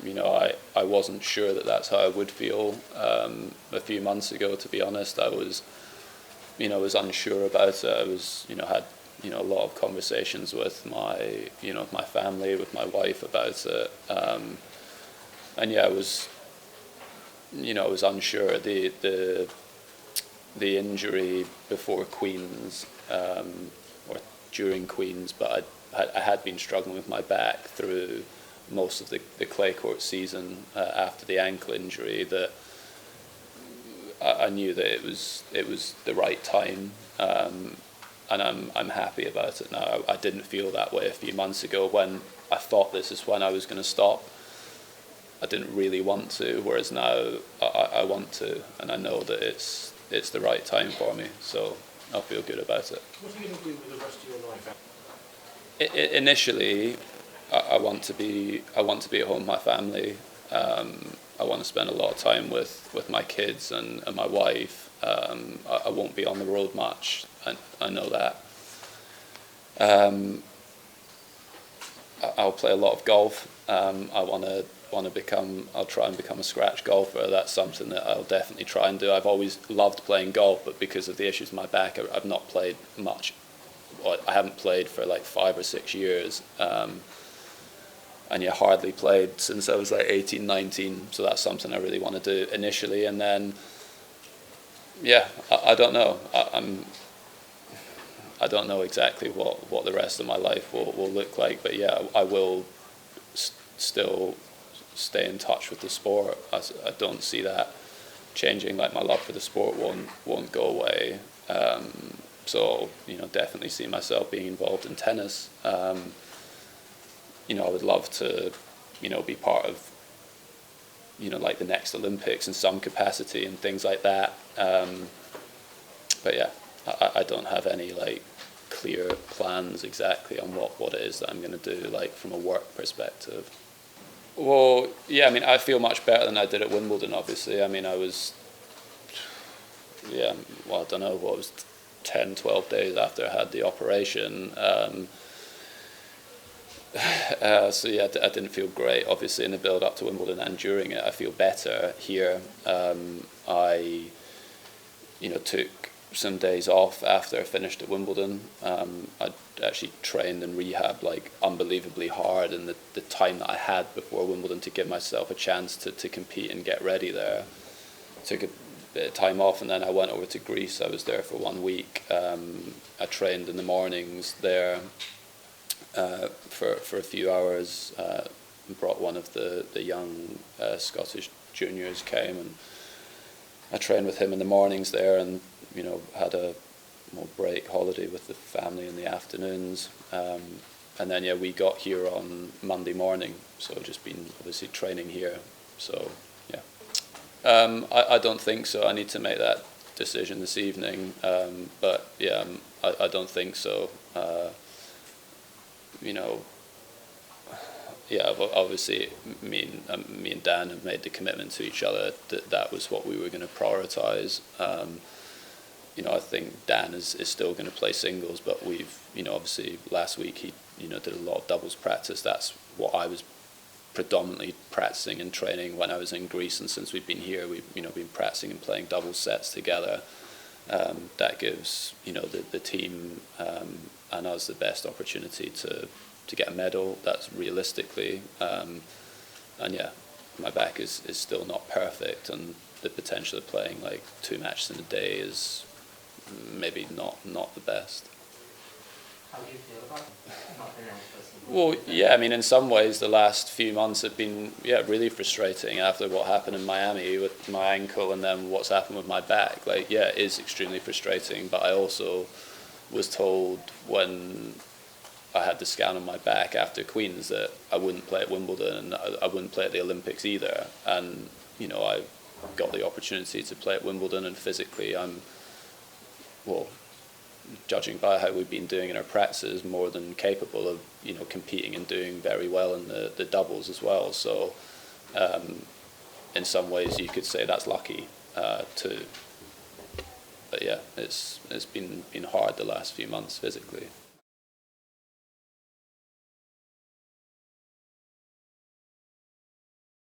I wasn't sure that that's how I would feel a few months ago. To be honest, I was unsure about it. I was had a lot of conversations with my family, with my wife about it, and yeah, I was unsure. The injury before Queen's or during Queen's, but I had been struggling with my back through most of the clay court season after the ankle injury. That I knew that it was the right time, and I'm happy about it now. I didn't feel that way a few months ago when I thought this is when I was going to stop. I didn't really want to, whereas now I want to, and I know that it's the right time for me, so I'll feel good about it. What are you going to do with the rest of your life? Initially, I want to be at home with my family. I want to spend a lot of time with my kids and my wife. I won't be on the road much. I know that. I'll play a lot of golf. I'll try and become a scratch golfer. That's something that I'll definitely try and do. I've always loved playing golf, but because of the issues with my back, I've not played much. I haven't played for like 5 or 6 years. And yeah, hardly played since I was like 18, 19. So that's something I really want to do initially. And then, yeah, I don't know. I don't know exactly what the rest of my life will look like. But yeah, I will still stay in touch with the sport. I don't see that changing. Like, my love for the sport won't go away. So definitely see myself being involved in tennis. I would love to be part of like the next Olympics in some capacity and things like that. But yeah, I don't have any like clear plans exactly on what it is that I'm going to do, like from a work perspective. Well, yeah, I mean, I feel much better than I did at Wimbledon, obviously. I mean, I was, I don't know, what was 10, 12 days after I had the operation. So yeah, I didn't feel great, obviously, in the build up to Wimbledon and during it. I feel better here. I, took some days off after I finished at Wimbledon. I actually trained and rehabbed like unbelievably hard, and the time that I had before Wimbledon to give myself a chance to compete and get ready there. Took a bit of time off, and then I went over to Greece. I was there for 1 week. I trained in the mornings there for a few hours. Brought one of the young Scottish juniors came, and I trained with him in the mornings there, and had a break holiday with the family in the afternoons. And then we got here on Monday morning, so just been obviously training here. So yeah, I don't think so. I need to make that decision this evening. But yeah, I don't think so. Yeah, obviously me and Dan have made the commitment to each other that was what we were going to prioritise. I think Dan is still going to play singles, but we've, obviously last week he, did a lot of doubles practice. That's what I was predominantly practicing and training when I was in Greece, and since we've been here, we've, been practicing and playing doubles sets together. That gives, the team and us the best opportunity to get a medal. That's realistically, and yeah, my back is still not perfect, and the potential of playing like 2 matches in a day is maybe not the best. How do you feel about not being able to? Well, yeah, I mean, in some ways the last few months have been really frustrating after what happened in Miami with my ankle, and then what's happened with my back. Like, yeah, it is extremely frustrating, but I also was told when I had the scan on my back after Queen's that I wouldn't play at Wimbledon and I wouldn't play at the Olympics either. And I got the opportunity to play at Wimbledon, and physically I'm, judging by how we've been doing in our practices, more than capable of competing and doing very well in the doubles as well. So in some ways you could say that's lucky too. But yeah, it's been hard the last few months physically.